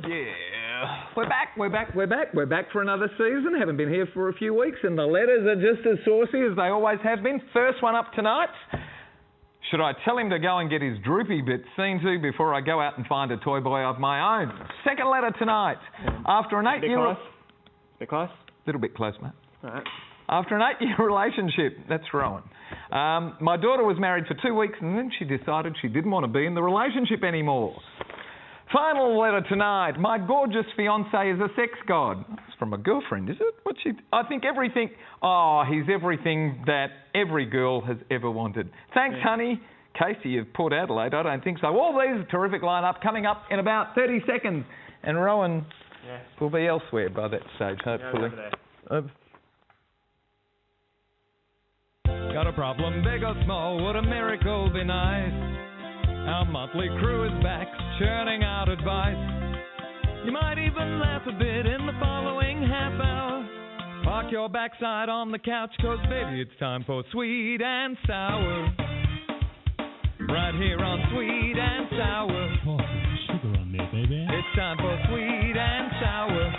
Yeah. We're back for another season. Haven't been here for a few weeks and the letters are just as saucy as they always have been. First one up tonight. Should I tell him to go and get his droopy bit seen to before I go out and find a toy boy of my own? Second letter tonight. After an 8-year... Bit close? Little bit close, mate. All right. After an 8-year relationship, that's Rowan. My daughter was married for 2 weeks and then she decided she didn't want to be in the relationship anymore. Final letter tonight. My gorgeous fiancé is a sex god. It's from a girlfriend, is it? I think everything... Oh, he's everything that every girl has ever wanted. Thanks, honey. Casey of Port Adelaide, I don't think so. All these, a terrific lineup coming up in about 30 seconds. And Rowan will be elsewhere by that stage, hopefully. Got a problem, big or small, would a miracle be nice? Our monthly crew is back, churning out advice. You might even laugh a bit in the following half hour. Park your backside on the couch, 'cause baby, it's time for Sweet and Sour. Right here on Sweet and Sour. Pour some sugar on there, baby. It's time for Sweet and Sour.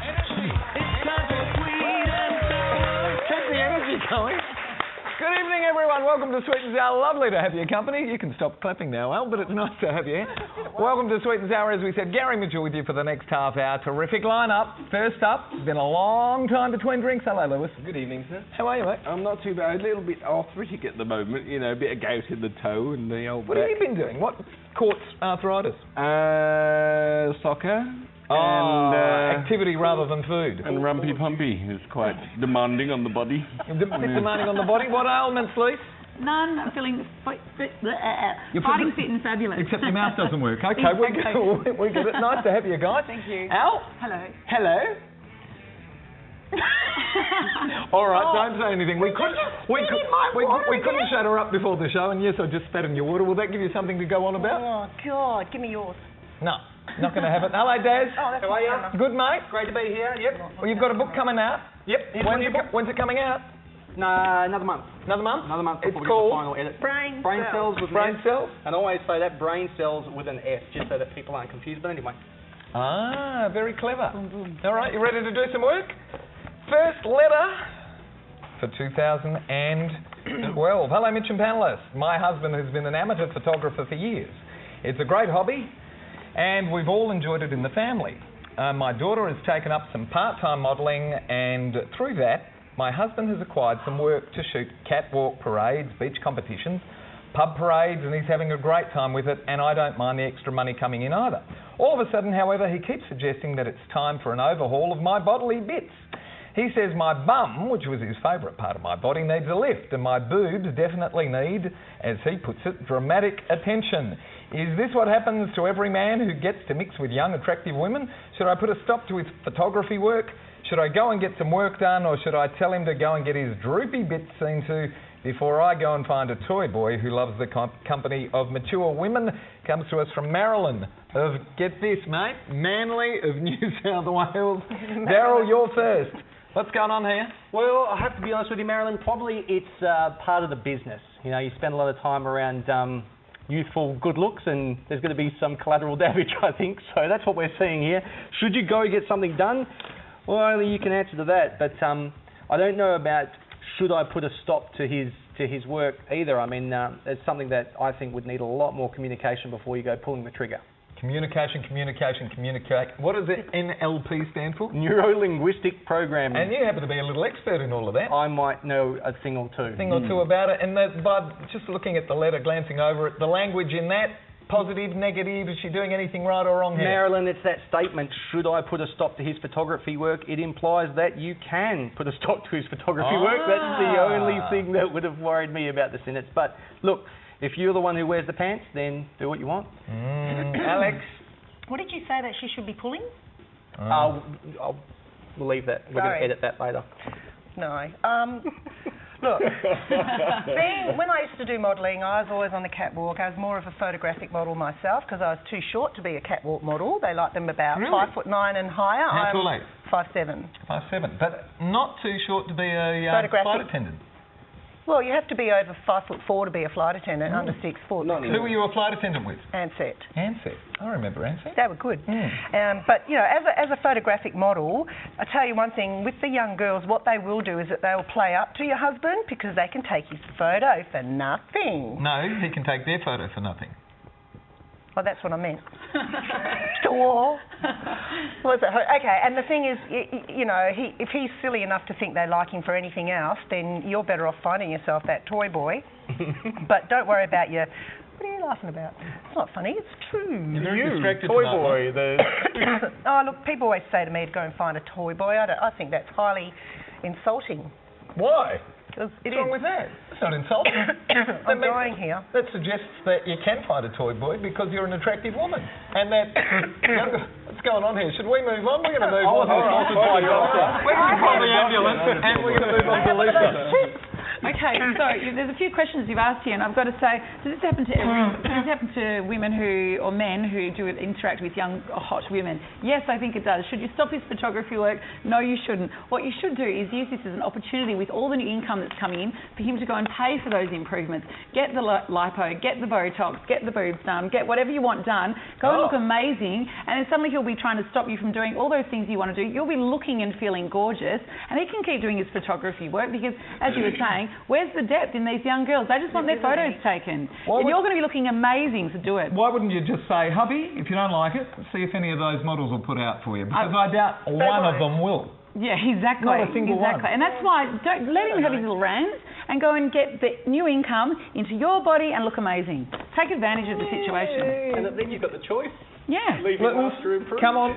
Energy. It's time for Sweet and Sour. Keep the energy going. Good evening, everyone. Welcome to Sweet and Sour. Lovely to have your company. You can stop clapping now, Al, but it's nice to have you here. Welcome to Sweet and Sour. As we said, Gary Mitchell with you for the next half hour. Terrific lineup. First up, it's been a long time between drinks. Hello, Lewis. Good evening, sir. How are you, mate? I'm not too bad. A little bit arthritic at the moment. You know, a bit of gout in the toe and the old What back. have you been doing? What caught arthritis? Soccer. Activity rather than food. And rumpy pumpy is quite demanding on the body. Demanding on the body. What ailments, Lee? None. I'm feeling fighting fit and fabulous. Except your mouth doesn't work. Okay, we get it. Nice to have you guys. Thank you. Al? Hello. Hello. All right, don't say anything. We couldn't shut her up before the show, and yes, I just spat in your water. Will that give you something to go on about? Oh, God, give me yours. No, not going to have it. Hello, Daz. Oh, that's How are you? Good, mate. Great to be here. Yep. Well, you've got a book coming out. Yep. When's it coming out? No, another month. Another month? Another month It's before we called get the final edit. Brain cells with Brain an S. Cells. And I always say that brain cells with an S, just so that people aren't confused. But anyway. Ah, very clever. All right, you ready to do some work? First letter for 2012. Hello, Mitch and panellists. My husband has been an amateur photographer for years. It's a great hobby, and we've all enjoyed it in the family. My daughter has taken up some part-time modelling, and through that, my husband has acquired some work to shoot catwalk parades, beach competitions, pub parades, and he's having a great time with it, and I don't mind the extra money coming in either. All of a sudden, however, he keeps suggesting that it's time for an overhaul of my bodily bits. He says my bum, which was his favourite part of my body, needs a lift, and my boobs definitely need, as he puts it, dramatic attention. Is this what happens to every man who gets to mix with young, attractive women? Should I put a stop to his photography work? Should I go and get some work done, or should I tell him to go and get his droopy bits seen to before I go and find a toy boy who loves the company of mature women? Comes to us from Marilyn of, get this, mate, Manly of New South Wales. Darryl, you're first. What's going on here? Well, I have to be honest with you, Marilyn. Probably it's part of the business. You know, you spend a lot of time around youthful good looks, and there's going to be some collateral damage, I think. So that's what we're seeing here. Should you go get something done? Well, only you can answer to that. But I don't know about should I put a stop to his work either. I mean, it's something that I think would need a lot more communication before you go pulling the trigger. Communication. What does the NLP stand for? Neuro-linguistic programming. And you happen to be a little expert in all of that. I might know a thing or two. About it. And by just looking at the letter, glancing over it, the language in that, positive, negative, is she doing anything right or wrong here? Marilyn, it's that statement, should I put a stop to his photography work? It implies that you can put a stop to his photography work. That's the only thing that would have worried me about the sentence. But look, if you're the one who wears the pants, then do what you want. Alex? What did you say that she should be pulling? We'll leave that. We're going to edit that later. No. Look, when I used to do modelling, I was always on the catwalk. I was more of a photographic model myself because I was too short to be a catwalk model. They like them about 5'9" and higher. How tall are you? 5'7". 5'7", but not too short to be a flight attendant. Well, you have to be over 5'4" to be a flight attendant, under 6 foot. Who were you a flight attendant with? Ansett. Ansett. I remember Ansett. They were good. But, you know, as a photographic model, I tell you one thing, with the young girls, what they will do is that they will play up to your husband because they can take his photo for nothing. No, he can take their photo for nothing. Oh, that's what I meant. Sure. Okay, and the thing is, you know, if he's silly enough to think they like him for anything else, then you're better off finding yourself that toy boy. But don't worry about your... What are you laughing about? It's not funny, it's true. You're very distracted toy tonight, boy. Oh, look, people always say to me to go and find a toy boy. I think that's highly insulting. Why? What's wrong with that? It's not insulting. I'm dying here. That suggests that you can find a toy boy because you're an attractive woman. And that... What's going on here? Should we move on? We're going to move on. We're going to call the ambulance and we're going to move on to Lisa. Okay, so there's a few questions you've asked here, and I've got to say, does this happen to everyone? Does this happen to women who, or men who do interact with young, hot women? Yes, I think it does. Should you stop his photography work? No, you shouldn't. What you should do is use this as an opportunity with all the new income that's coming in for him to go and pay for those improvements. Get the lipo, get the Botox, get the boobs done, get whatever you want done. Go and look amazing, and then suddenly he'll be trying to stop you from doing all those things you want to do. You'll be looking and feeling gorgeous, and he can keep doing his photography work because, as you were saying, where's the depth in these young girls? They just want their photos taken. You're going to be looking amazing, so do it. Why wouldn't you just say, hubby, if you don't like it, see if any of those models will put out for you? Because I doubt one of them will. Yeah, exactly. Not a single one. And that's why, don't let him have his little rants and go and get the new income into your body and look amazing. Take advantage of the situation. And then you've got the choice. Yeah. Come on.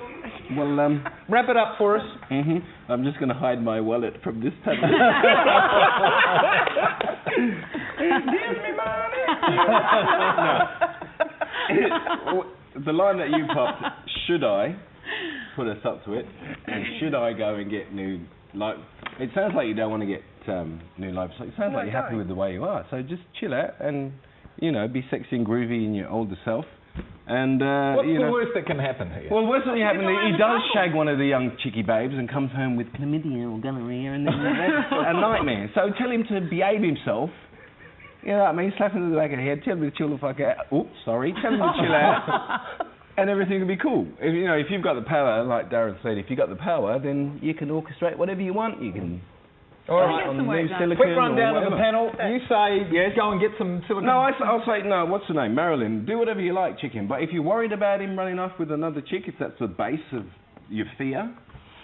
Well, wrap it up for us. I'm just going to hide my wallet from this tablet. Give me money. The line that you popped, should I put us up to it, and should I go and get new life? It sounds like you don't want to get new life. It sounds like you're happy with the way you are. So just chill out and, you know, be sexy and groovy in your older self. And what's the worst that can happen here? Well, worst that can happen, he does shag one of the young chicky babes and comes home with chlamydia or gonorrhea, and then that's a nightmare. So tell him to behave himself. You know what I mean? Slap him in the back of the head. Tell him to chill the fuck out. Oops, sorry. Tell him to chill out. And everything will be cool. If, you know, if you've got the power, like Darryl said, if you've got the power, then you can orchestrate whatever you want. You can. All right. Quick rundown of the panel. You say go and get some silicone. No, I'll say no. What's her name? Marilyn. Do whatever you like, chicken. But if you're worried about him running off with another chick, if that's the base of your fear,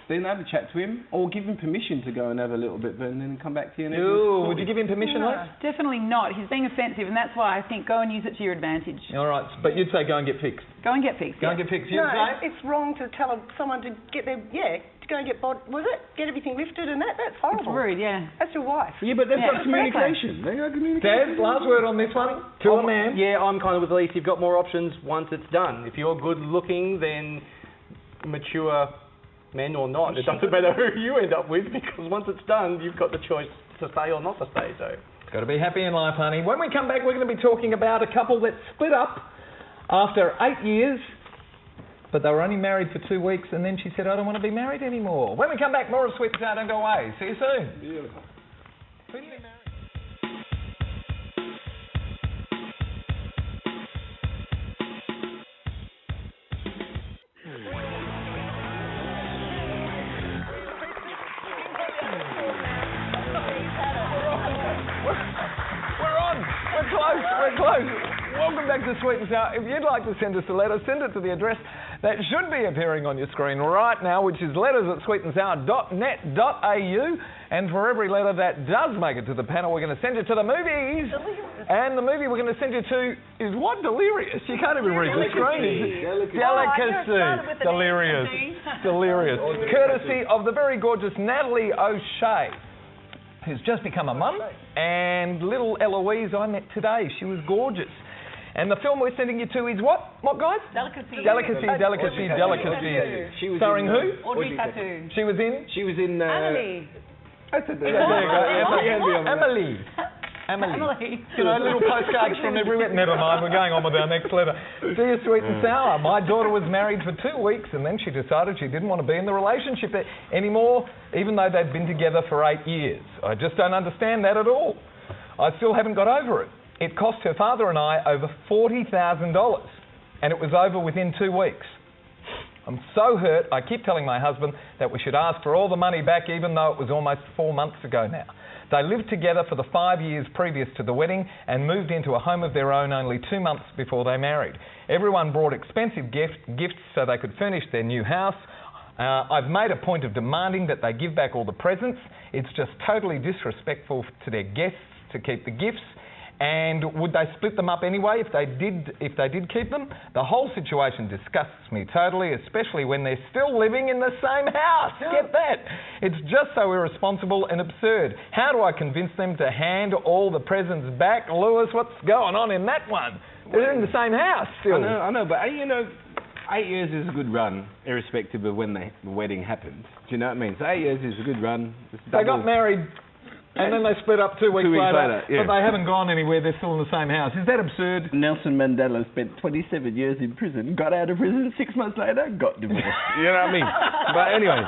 then have a chat to him, or give him permission to go and have a little bit, and then come back to you. Would you give him permission, Lex? Definitely not. He's being offensive, and that's why I think go and use it to your advantage. All right, but you'd say go and get fixed. Go and get fixed. Go and get fixed. You'd No, say? it's wrong to tell someone to get their, to go and get get everything lifted and that's horrible. It's rude, yeah. That's your wife. Yeah, but they've got communication. They got communication. Dad, last word on this one. To a man. Yeah, I'm kind of with Elise. You've got more options once it's done. If you're good looking, then mature men or not, it doesn't matter who you end up with, because once it's done, you've got the choice to stay or not to stay. So, got to be happy in life, honey. When we come back, we're going to be talking about a couple that split up after 8 years, but they were only married for 2 weeks, and then she said, I don't want to be married anymore. When we come back, more of Sweet and Sour. Don't go away. See you soon. Beautiful. Who do you marry? We're close. Welcome back to Sweet and Sour. If you'd like to send us a letter, send it to the address that should be appearing on your screen right now, which is letters@sweetandsour.net.au. And for every letter that does make it to the panel, we're going to send you to the movies. And the movie we're going to send you to is what? Delirious. You can't even read the screen. Delicacy. Delirious. Delirious. Courtesy of the very gorgeous Natalie O'Shea, who's just become a mum, and little Eloise I met today. She was gorgeous. And the film we're sending you to is what? What, guys? Delicacy. She was starring who? Audrey Tautou. She was in? She was in. Emily. There you go. Emily. You know, little postcards from everywhere. Never mind, we're going on with our next letter. Dear Sweet and Sour, my daughter was married for 2 weeks and then she decided she didn't want to be in the relationship anymore, even though they'd been together for 8 years. I just don't understand that at all. I still haven't got over it. It cost her father and I over $40,000, and it was over within 2 weeks. I'm so hurt, I keep telling my husband that we should ask for all the money back, even though it was almost 4 months ago now. They lived together for the 5 years previous to the wedding and moved into a home of their own only 2 months before they married. Everyone brought expensive gifts so they could furnish their new house. I've made a point of demanding that they give back all the presents. It's just totally disrespectful to their guests to keep the gifts. And would they split them up anyway if they did keep them? The whole situation disgusts me totally, especially when they're still living in the same house. Get that? It's just so irresponsible and absurd. How do I convince them to hand all the presents back? Lewis, what's going on in that one? They're in the same house still. I know, but 8 years is a good run, irrespective of when the wedding happened. Do you know what I mean? So 8 years is a good run. They got married and then they split up 2 weeks later, yeah. But they haven't gone anywhere, they're still in the same house. Is that absurd? Nelson Mandela spent 27 years in prison, got out of prison 6 months later, got divorced. You know what I mean? But anyway,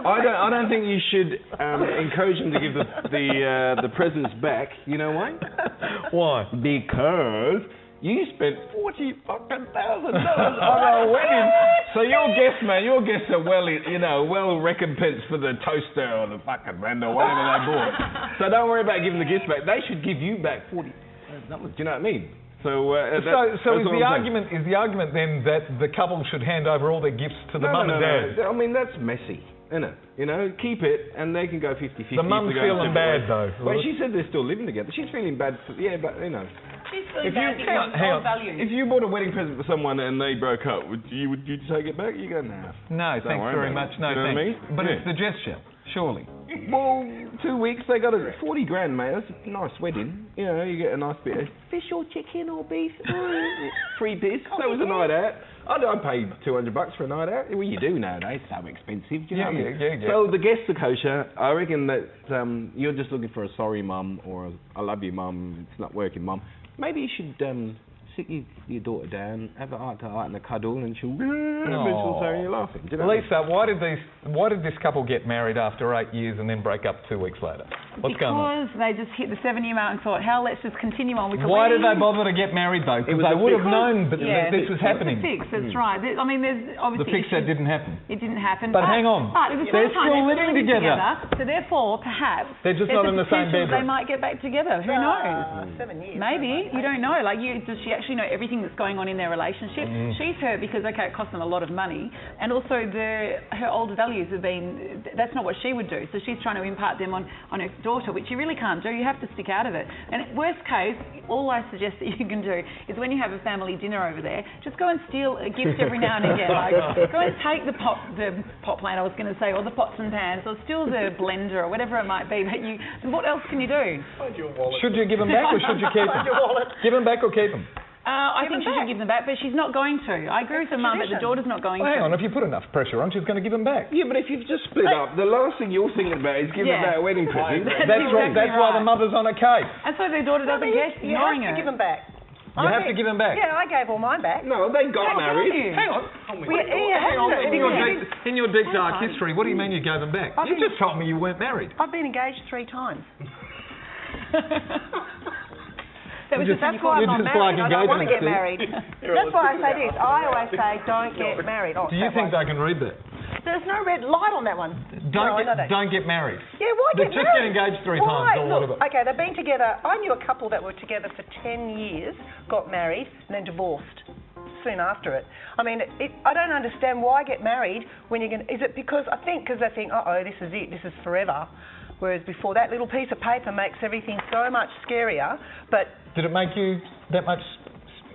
I don't think you should encourage them to give the presents back. You know why? Why? Because you spent $40,000 on a wedding. So your guests are well recompensed for the toaster or the fucking brand or whatever they bought. So don't worry about giving the gifts back. They should give you back $40,000. Do you know what I mean? So is the argument then that the couple should hand over all their gifts to the mum and dad? I mean, that's messy, isn't it? You know, keep it and they can go 50-50. The mum's feeling bad though. Well, she said they're still living together. She's feeling bad. But you know. She's feeling bad because of values. If you bought a wedding present for someone and they broke up, would you take it back? You go, nah. No, thanks very much. No, you know thanks. What I mean? But it's the gesture, surely. Well, 2 weeks, they got $40,000, mate. That's a nice wedding. You know, you get a nice bit of fish or chicken or beef. Free piss. That was a night out. I'd pay $200 for a night out. Well, you do nowadays. It's so expensive. Do you know what I mean? Yeah. So the guests are kosher. I reckon that you're just looking for a sorry mum or a I love you mum, it's not working mum. Maybe you should sit your daughter down, have a heart-to-heart and a cuddle, and she'll say you're laughing. Do you know Lisa, why did this couple get married after 8 years and then break up 2 weeks later? What's going on? Because they just hit the 7-year mark and thought, hell, let's just continue on with the Why wedding. did they bother to get married though? Because they would have known that this was happening. It's a fix, that's right. I mean, there's obviously... The fix that didn't happen. It didn't happen. But hang on. But at the They're same time, still they're living together. So therefore, perhaps... They're just not in the same bedroom. They might get back together. Who knows? 7 years. Maybe. You don't know. Does she actually know everything that's going on in their relationship? She's hurt because, okay, it cost them a lot of money. And also her older values have been... That's not what she would do. So she's trying to impart them on her daughter, which you really can't do. You have to stick out of it. And worst case, all I suggest that you can do is when you have a family dinner over there, just go and steal a gift every now and again. Go and take the pot plant, I was going to say, or the pots and pans, or steal the blender or whatever it might be. But what else can you do? Should you give them back or should you keep them? Give them back or keep them? I think she should give them back, but she's not going to. I agree with the mum, but the daughter's not going to. Hang on, if you put enough pressure on, she's going to give them back. Yeah, but if you've just split up, the last thing you're thinking about is giving back a wedding present. That's why the mother's on a case. And so their daughter doesn't get ignoring her. You have to give them back. You have to give them back? Yeah, I gave all mine back. No, they got married. Hang on. In your deep dark history, what do you mean you gave them back? You just told me you weren't married. I've been engaged 3 times. That's why I'm not married. I don't want to get married. That's why I say this. I always say don't get married. Do you think they can read that? There's no red light on that one. Don't get married. Yeah, why get married? Just get engaged 3 times or whatever. Okay, they've been together. I knew a couple that were together for 10 years, got married, and then divorced soon after it. I mean, I don't understand why get married when you're going to... Is it because they think, uh-oh, this is it, this is forever. Whereas before, that little piece of paper makes everything so much scarier, but... Did it make you that much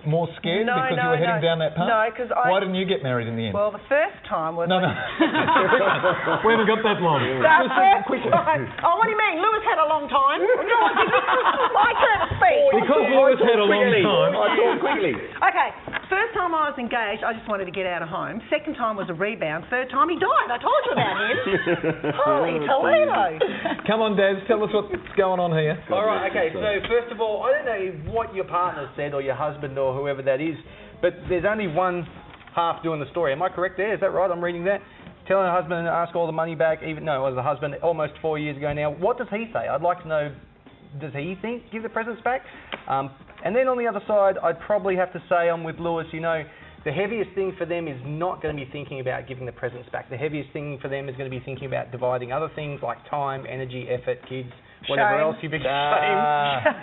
more scared because you were heading down that path? No, because Why didn't you get married in the end? Well, the first time was... No. We haven't got that long. The first time... Oh, what do you mean? Lewis had a long time. My turn to speak. Because Lewis had a long time. I talk quickly. Okay, first time I was engaged, I just wanted to get out of home. Second time was a rebound. Third time he died. I told you about him. Holy Toledo. Come on, Daz, tell us what's going on here. All right, okay, so first of all, I don't know what your partner said or your husband or whoever that is, but there's only one half doing the story. Am I correct there? Is that right? I'm reading that. Telling her husband to ask all the money back, it was the husband almost 4 years ago now. What does he say? I'd like to know does he think give the presents back? And then on the other side, I'd probably have to say I'm with Lewis. You know, the heaviest thing for them is not going to be thinking about giving the presents back. The heaviest thing for them is going to be thinking about dividing other things like time, energy, effort, kids, whatever else you've been saying.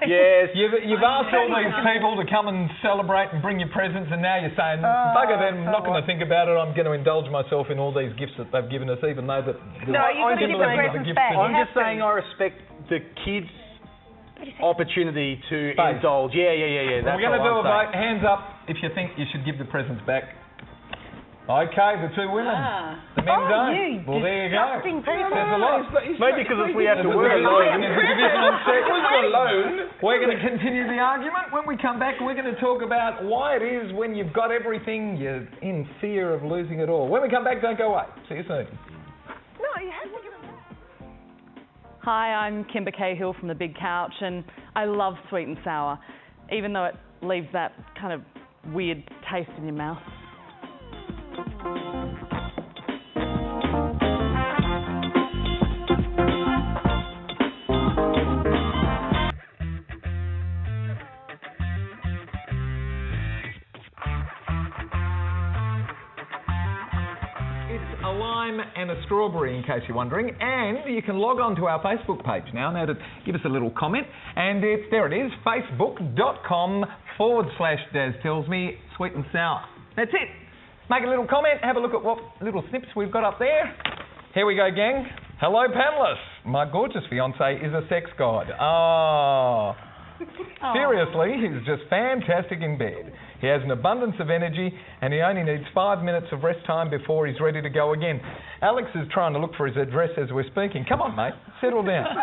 Yes. You've asked all these people to come and celebrate and bring you presents, and now you're saying, bugger them, I'm not going to think about it, I'm going to indulge myself in all these gifts that they've given us, even though that... No, you've got to give the presents back. I'm just saying I respect the kids' opportunity to indulge. Yeah. That's We're going to do a vote. Hands up if you think you should give the presents back. Okay, the two women. The men don't. Well, there you go. There's a lot. Maybe because we have to work alone. We're going to continue the argument. When we come back, we're going to talk about why it is when you've got everything, you're in fear of losing it all. When we come back, don't go away. See you soon. No, you have to give it. Hi, I'm Kimber Cahill from The Big Couch, and I love sweet and sour, even though it leaves that kind of weird taste in your mouth. A lime and a strawberry, in case you're wondering, and you can log on to our Facebook page now to give us a little comment, and there it is, facebook.com/Daz Tells Me Sweet and Sour. That's it. Make a little comment, have a look at what little snips we've got up there. Here we go, gang. Hello, panellists. My gorgeous fiancé is a sex god. Seriously, he's just fantastic in bed. He has an abundance of energy, and he only needs 5 minutes of rest time before he's ready to go again. Alex is trying to look for his address as we're speaking. Come on, mate, settle down.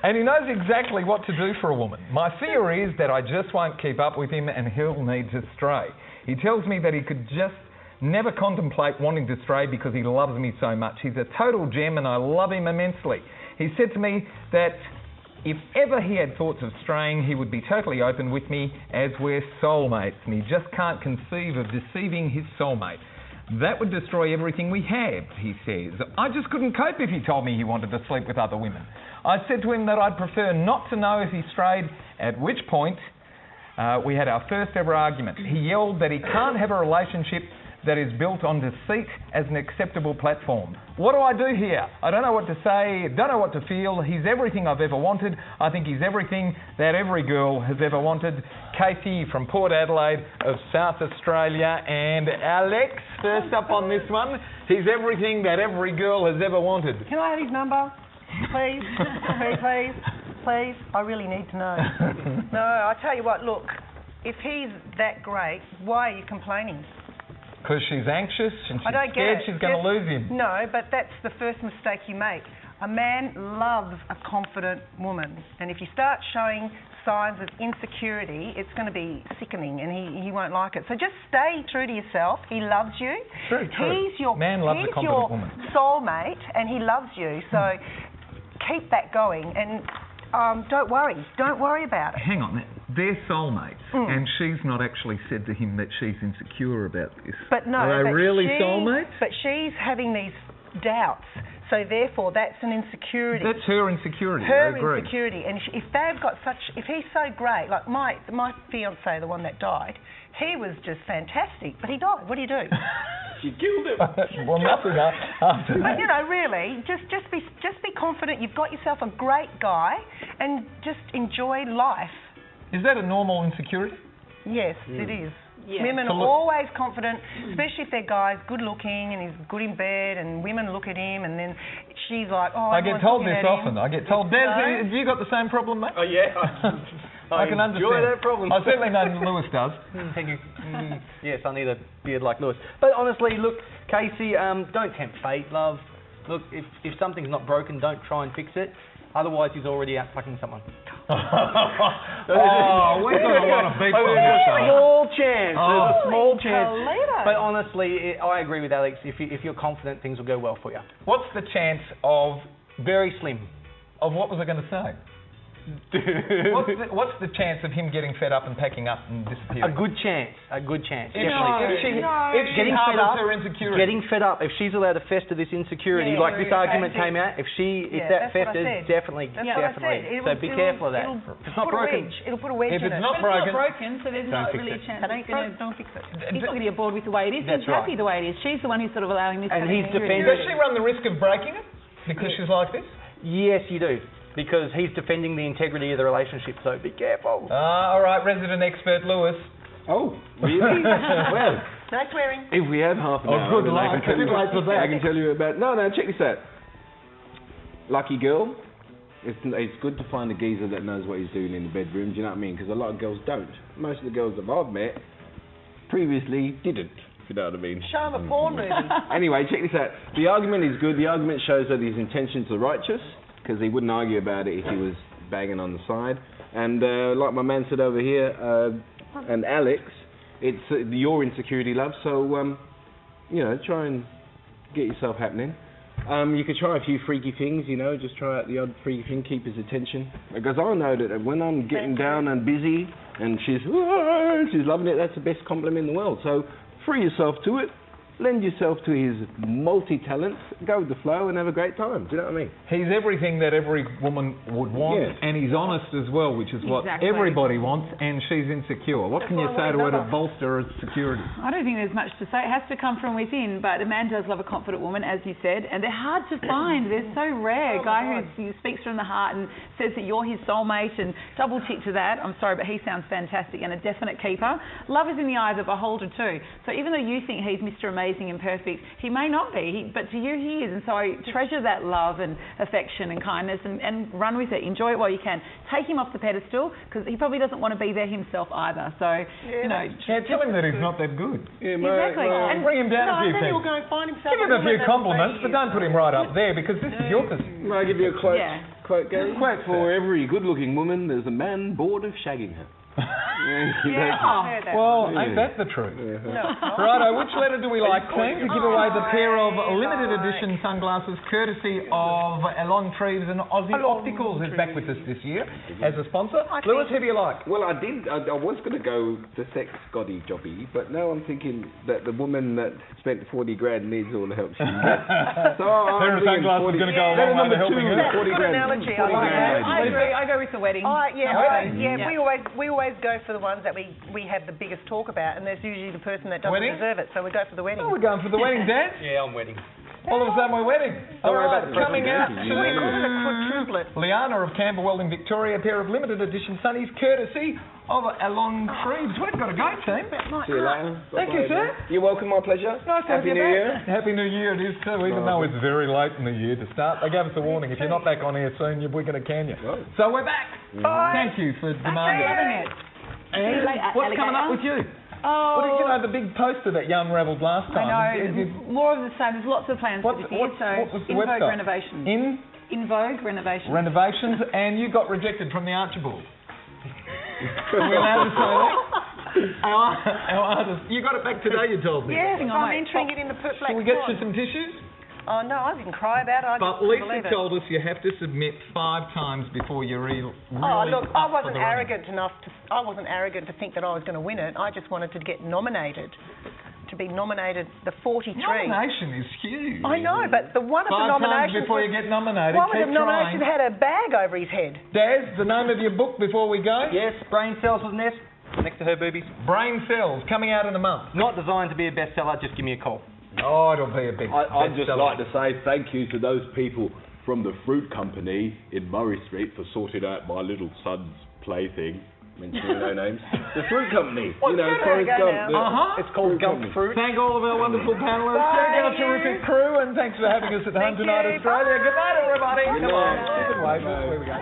And he knows exactly what to do for a woman. My fear is that I just won't keep up with him and he'll need to stray. He tells me that he could just never contemplate wanting to stray because he loves me so much. He's a total gem and I love him immensely. He said to me that if ever he had thoughts of straying, he would be totally open with me as we're soulmates, and he just can't conceive of deceiving his soulmate. That would destroy everything we have, he says. I just couldn't cope if he told me he wanted to sleep with other women. I said to him that I'd prefer not to know if he strayed, at which point we had our first ever argument. He yelled that he can't have a relationship that is built on deceit as an acceptable platform. What do I do here? I don't know what to say, don't know what to feel. He's everything I've ever wanted. I think he's everything that every girl has ever wanted. Casey from Port Adelaide of South Australia, and Alex, first up on this one. He's everything that every girl has ever wanted. Can I have his number? Please? Please? I really need to know. No, I tell you what, look, if he's that great, why are you complaining? Because she's anxious and she's scared she's going to lose him. No, but that's the first mistake you make. A man loves a confident woman, and if you start showing signs of insecurity, it's going to be sickening, and he won't like it. So just stay true to yourself. He loves you. True. He's your woman. Soulmate, and he loves you. So keep that going, and don't worry about it. Hang on, they're soulmates, and she's not actually said to him that she's insecure about this. But no, are they really soulmates? But she's having these doubts, so therefore that's an insecurity. That's her insecurity. Her insecurity, and if they've got if he's so great, like my fiance, the one that died, he was just fantastic, but he died. What do you do? She killed him. Well, nothing after that. But you know, really, just be confident. You've got yourself a great guy, and just enjoy life. Is that a normal insecurity? Yes, it is. Yeah. Women are always confident, especially if their guy's good looking and he's good in bed, and women look at him and then she's like, oh, I get told this often. I get told, Daz, have you got the same problem, mate? Oh, yeah. I can enjoy understand. that problem. I certainly know Lewis does. Thank you. Yes, I need a beard like Lewis. But honestly, look, Casey, don't tempt fate, love. Look, if something's not broken, don't try and fix it. Otherwise, he's already out fucking someone. We've got a lot of beef on this show. There's a small chance. But honestly, I agree with Alex. If you're confident, things will go well for you. What's the chance of Very slim. what was I going to say? What's the chance of him getting fed up and packing up and disappearing? A good chance. Definitely. If she harbours her insecurity. Getting fed up. If she's allowed to fester this insecurity, like this argument came out, if that festers, definitely. So be careful of that. If it's not broken, it'll put a wedge if in it's it. not broken, so there's not really a chance. Don't fix it. He's not going to get bored with the way it is. He's happy the way it is. She's the one who's sort of allowing this. And he's defending. Does she run the risk of breaking it because she's like this? Yes, you do. Because he's defending the integrity of the relationship, so be careful. All right, resident expert Lewis. Oh, really? Well, No swearing. if we have half an hour, good then luck. I can tell you about. No, check this out. Lucky girl. It's good to find a geezer that knows what he's doing in the bedroom. Do you know what I mean? Because a lot of girls don't. Most of the girls that I've met previously didn't. If you know what I mean. Show him a porn movie. Anyway, check this out. The argument is good. The argument shows that his intentions are righteous, because he wouldn't argue about it if he was banging on the side. And like my man said over here, and Alex, it's your insecurity, love. So, try and get yourself happening. You could try a few freaky things, just try out the odd freaky thing, keep his attention. Because I know that when I'm getting down and busy and she's loving it, that's the best compliment in the world. So free yourself to it. Lend yourself to his multi-talents, go with the flow and have a great time. Do you know what I mean? He's everything that every woman would want, and he's honest as well, which is what everybody wants, and she's insecure. What can you say to her to bolster her security? I don't think there's much to say. It has to come from within, but a man does love a confident woman, as you said, and they're hard to find. They're so rare. A guy who speaks from the heart and says that you're his soulmate, and double tick to that. I'm sorry, but he sounds fantastic and a definite keeper. Love is in the eye of the beholder too. So even though you think he's Mr. Amazing and perfect, he may not be, but to you he is. And so treasure that love and affection and kindness and run with it. Enjoy it while you can. Take him off the pedestal, because he probably doesn't want to be there himself either. So, tell him that he's not that good. Yeah, exactly. And bring him down a few then things. he'll go and find himself. Give him a few compliments, but don't put him right up there, because this is your position. I'll give you a quote. Quote, Gary. Quote: for every good-looking woman, there's a man bored of shagging her. Well, ain't that the truth? Righto, which letter do we like, Queen, to give away the pair of limited edition sunglasses courtesy of Elon Treves and Aussie Opticals is back with us this year as a sponsor. Lewis, who do you like? Well, I was going to go the sex goddy jobby, but now I'm thinking that the woman that spent 40 grand needs all the help she can get. So pair of sunglasses is going to go a long way to helping her. 40 grand. Analogy. I agree. I go with the wedding. We always go for the ones that we have the biggest talk about, and there's usually the person that doesn't deserve it, so we go for the wedding. Oh, we're going for the wedding, Dan? Yeah, I'm wedding. All of a sudden we're wedding. Don't worry about the coming out. We call it a quadruplet. Liana of Camberwell in Victoria, a pair of limited edition sunnies courtesy of Alon Treves. We've got a go, team. See you later. Thank you, sir. You're welcome, my pleasure. Nice to have Happy you New back. Year. Happy New Year it is too, even though it's very late in the year to start. They gave us a warning. If you're not back on here soon, we're going to can you. Oh. So we're back. Bye. Thank you for demanding. Loving it. And what's coming up with you? What did the big poster that you unravelled last time? I know, more of the same. There's lots of plans for this year. What was the In Vogue website? Renovations. In Vogue Renovations. Renovations, and you got rejected from the Archibald. Are we allowed to say that? Our artist. You got it back today, you told me. Yeah, I'm entering it in the black Can we get you book. some tissues? Oh no, I didn't cry about it. But Lisa told us you have to submit 5 times before you're really I wasn't arrogant to think that I was going to win it. I just wanted to get nominated. To be nominated, the 43. Nomination is huge. I know, but the one of the 5 times nominations before you get nominated. One of the nominations had a bag over his head. Daz, the name of your book before we go? Yes, Brain Cells with Ness, next to her boobies. Brain Cells, coming out in a month. Not designed to be a bestseller, just give me a call. Oh, it'll be a big I'd just like to say thank you to those people from the fruit company in Murray Street for sorting out my little son's plaything. Mentioning no names. The fruit company. Forrest Gump. It's called Gump Fruit. Thank all of our wonderful panellists. Thank our terrific crew, and thanks for having us at home tonight, Australia. Good night, everybody. Come on. Wave. Here we go.